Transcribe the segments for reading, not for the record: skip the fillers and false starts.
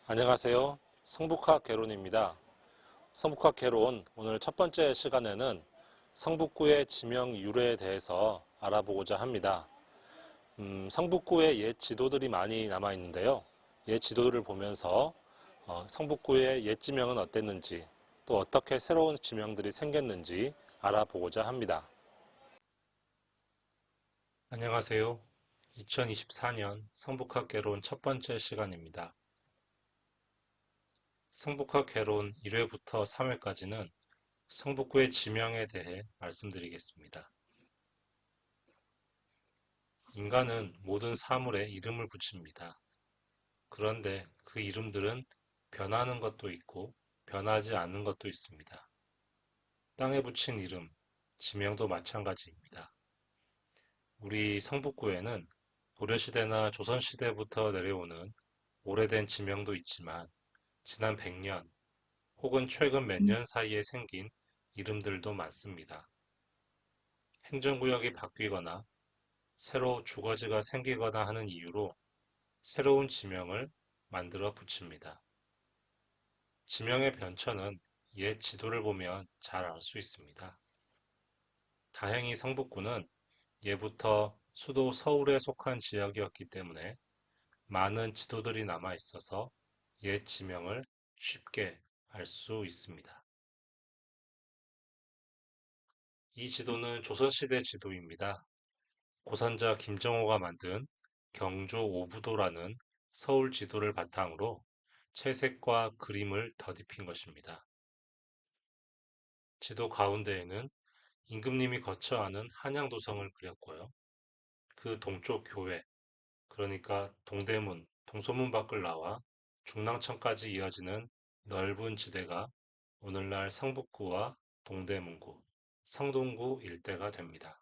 안녕하세요. 성북학 개론입니다. 성북학 개론 오늘 첫 번째 시간에는 성북구의 지명 유래에 대해서 알아보고자 합니다. 성북구에 옛 지도들이 많이 남아 있는데요. 옛 지도를 보면서 성북구의 옛 지명은 어땠는지 또 어떻게 새로운 지명들이 생겼는지 알아보고자 합니다. 안녕하세요. 2024년 성북학 개론 첫 번째 시간입니다. 성북학 개론 1회부터 3회까지는 성북구의 지명에 대해 말씀드리겠습니다. 인간은 모든 사물에 이름을 붙입니다. 그런데 그 이름들은 변하는 것도 있고 변하지 않는 것도 있습니다. 땅에 붙인 이름, 지명도 마찬가지입니다. 우리 성북구에는 고려시대나 조선시대부터 내려오는 오래된 지명도 있지만 지난 100년 혹은 최근 몇 년 사이에 생긴 이름들도 많습니다. 행정구역이 바뀌거나 새로 주거지가 생기거나 하는 이유로 새로운 지명을 만들어 붙입니다. 지명의 변천은 옛 지도를 보면 잘 알 수 있습니다. 다행히 성북구는 예부터 수도 서울에 속한 지역이었기 때문에 많은 지도들이 남아 있어서 옛 지명을 쉽게 알 수 있습니다. 이 지도는 조선시대 지도입니다. 고선자 김정호가 만든 경조 오부도라는 서울 지도를 바탕으로 채색과 그림을 더딥힌 것입니다. 지도 가운데에는 임금님이 거처하는 한양도성을 그렸고요. 그 동쪽 교외, 그러니까 동대문, 동소문 밖을 나와 중랑천까지 이어지는 넓은 지대가 오늘날 성북구와 동대문구, 성동구 일대가 됩니다.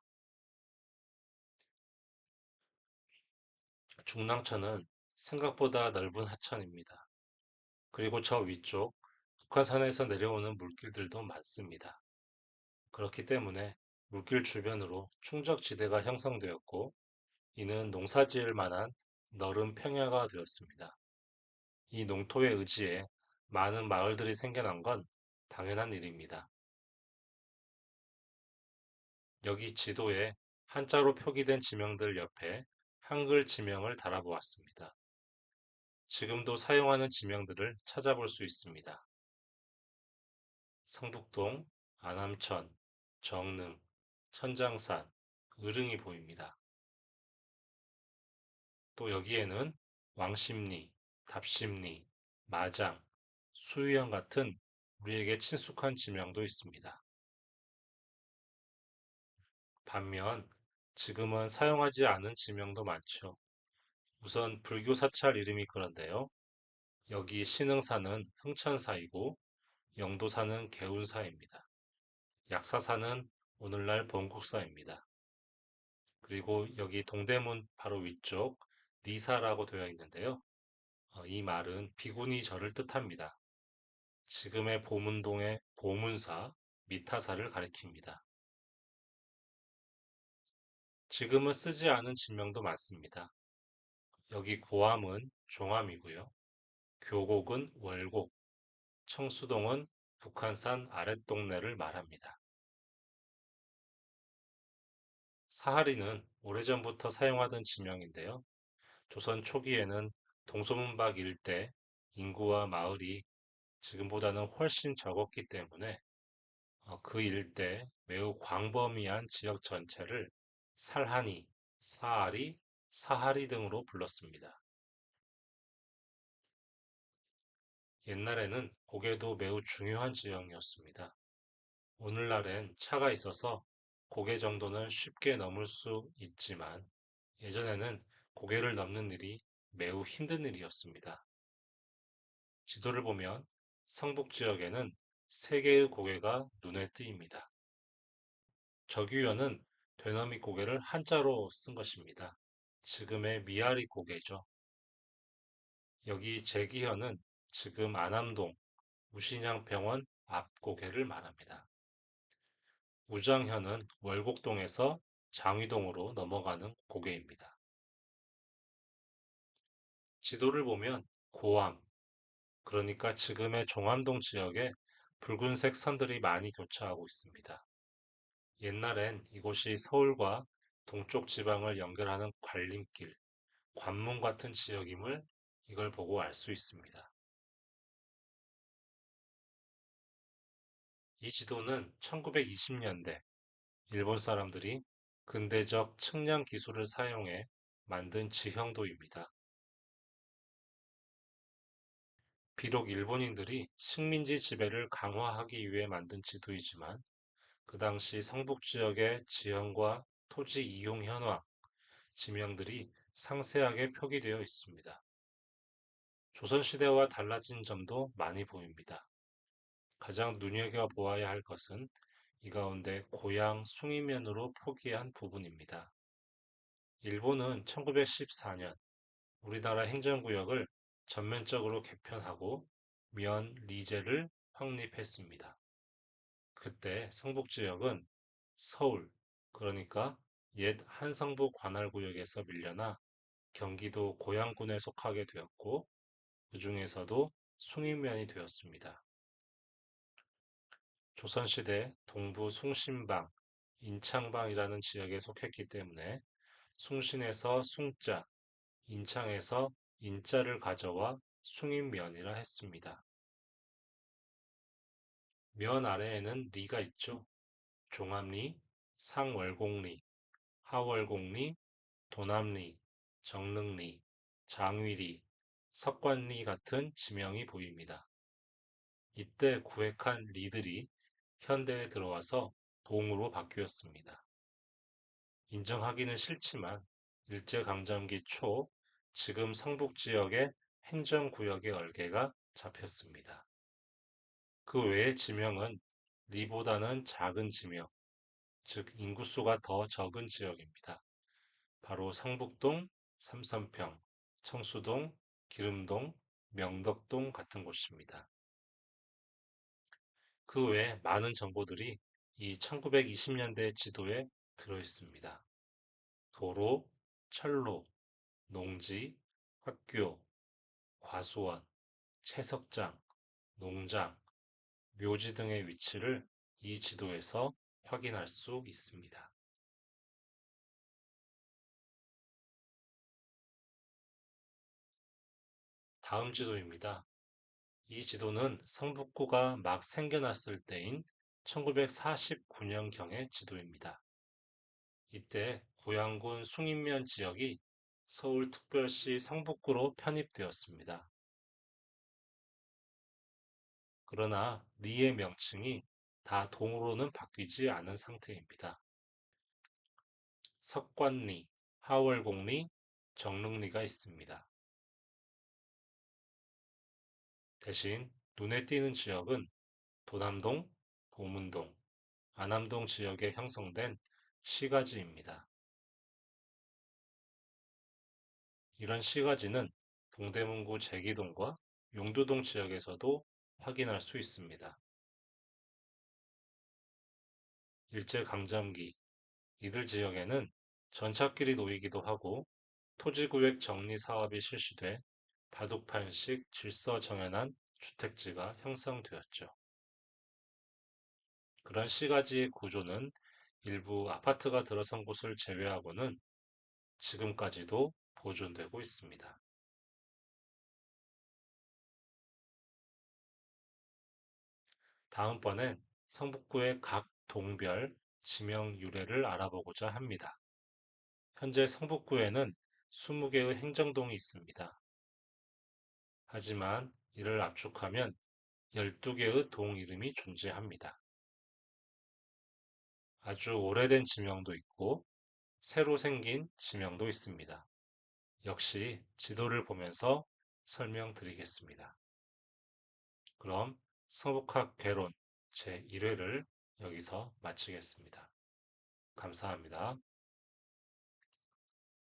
중랑천은 생각보다 넓은 하천입니다. 그리고 저 위쪽 북한산에서 내려오는 물길들도 많습니다. 그렇기 때문에 물길 주변으로 충적지대가 형성되었고 이는 농사지을 만한 너른 평야가 되었습니다. 이 농토의 의지에 많은 마을들이 생겨난 건 당연한 일입니다. 여기 지도에 한자로 표기된 지명들 옆에 한글 지명을 달아보았습니다. 지금도 사용하는 지명들을 찾아볼 수 있습니다. 성북동, 안암천, 정릉, 천장산, 의릉이 보입니다. 또 여기에는 왕십리, 답십리, 마장, 수유형 같은 우리에게 친숙한 지명도 있습니다. 반면 지금은 사용하지 않은 지명도 많죠. 우선 불교 사찰 이름이 그런데요. 여기 신흥사는 흥천사이고 영도사는 개운사입니다. 약사사는 오늘날 본국사입니다. 그리고 여기 동대문 바로 위쪽 니사라고 되어 있는데요. 이 말은 비구니 절을 뜻합니다. 지금의 보문동의 보문사, 미타사를 가리킵니다. 지금은 쓰지 않은 지명도 많습니다. 여기 고암은 종암이고요. 교곡은 월곡, 청수동은 북한산 아랫동네를 말합니다. 사하리는 오래전부터 사용하던 지명인데요. 조선 초기에는 동소문박 일대 인구와 마을이 지금보다는 훨씬 적었기 때문에 그 일대 매우 광범위한 지역 전체를 살하니, 사아리, 사하리 등으로 불렀습니다. 옛날에는 고개도 매우 중요한 지형이었습니다. 오늘날엔 차가 있어서 고개 정도는 쉽게 넘을 수 있지만 예전에는 고개를 넘는 일이 매우 힘든 일이었습니다. 지도를 보면 성북 지역에는 세 개의 고개가 눈에 띄입니다. 적유연은 되너미 고개를 한자로 쓴 것입니다. 지금의 미아리 고개죠. 여기 제기현은 지금 안암동 무신양병원 앞 고개를 말합니다. 우장현은 월곡동에서 장위동으로 넘어가는 고개입니다. 지도를 보면 고암, 그러니까 지금의 종암동 지역에 붉은색 선들이 많이 교차하고 있습니다. 옛날엔 이곳이 서울과 동쪽 지방을 연결하는 관림길, 관문 같은 지역임을 이걸 보고 알 수 있습니다. 이 지도는 1920년대 일본 사람들이 근대적 측량 기술을 사용해 만든 지형도입니다. 비록 일본인들이 식민지 지배를 강화하기 위해 만든 지도이지만 그 당시 성북 지역의 지형과 토지 이용 현황, 지명들이 상세하게 표기되어 있습니다. 조선시대와 달라진 점도 많이 보입니다. 가장 눈여겨보아야 할 것은 이 가운데 고향 숭인면으로 표기한 부분입니다. 일본은 1914년 우리나라 행정구역을 전면적으로 개편하고 면 리제를 확립했습니다. 그때 성북지역은 서울, 그러니까 옛 한성부 관할구역에서 밀려나 경기도 고양군에 속하게 되었고, 그 중에서도 숭인면이 되었습니다. 조선시대 동부 숭신방, 인창방이라는 지역에 속했기 때문에 숭신에서 숭자, 인창에서 인자를 가져와 숭인면이라 했습니다. 면 아래에는 리가 있죠. 종합리, 상월곡리, 하월곡리, 도남리, 정릉리, 장위리, 석관리 같은 지명이 보입니다. 이때 구획한 리들이 현대에 들어와서 동으로 바뀌었습니다. 인정하기는 싫지만 일제강점기 초 지금 성북 지역의 행정구역의 얼개가 잡혔습니다. 그 외의 지명은 리보다는 작은 지명, 즉 인구수가 더 적은 지역입니다. 바로 성북동, 삼선평, 청수동, 기름동, 명덕동 같은 곳입니다. 그 외에 많은 정보들이 이 1920년대 지도에 들어 있습니다. 도로, 철로, 농지, 학교, 과수원, 채석장, 농장, 묘지 등의 위치를 이 지도에서 확인할 수 있습니다. 다음 지도입니다. 이 지도는 성북구가 막 생겨났을 때인 1949년경의 지도입니다. 이때 고양군 숭인면 지역이 서울특별시 성북구로 편입되었습니다. 그러나 리의 명칭이 다 동으로는 바뀌지 않은 상태입니다. 석관리, 하월곡리, 정릉리가 있습니다. 대신 눈에 띄는 지역은 도남동, 보문동, 안암동 지역에 형성된 시가지입니다. 이런 시가지는 동대문구 제기동과 용두동 지역에서도 확인할 수 있습니다. 일제강점기 이들 지역에는 전찻길이 놓이기도 하고 토지구획 정리 사업이 실시돼 바둑판식 질서 정연한 주택지가 형성되었죠. 그런 시가지의 구조는 일부 아파트가 들어선 곳을 제외하고는 지금까지도 보존되고 있습니다. 다음번엔 성북구의 각 동별 지명 유래를 알아보고자 합니다. 현재 성북구에는 20개의 행정동이 있습니다. 하지만 이를 압축하면 12개의 동 이름이 존재합니다. 아주 오래된 지명도 있고 새로 생긴 지명도 있습니다. 역시 지도를 보면서 설명드리겠습니다. 그럼 성북학 개론 제1회를 여기서 마치겠습니다. 감사합니다.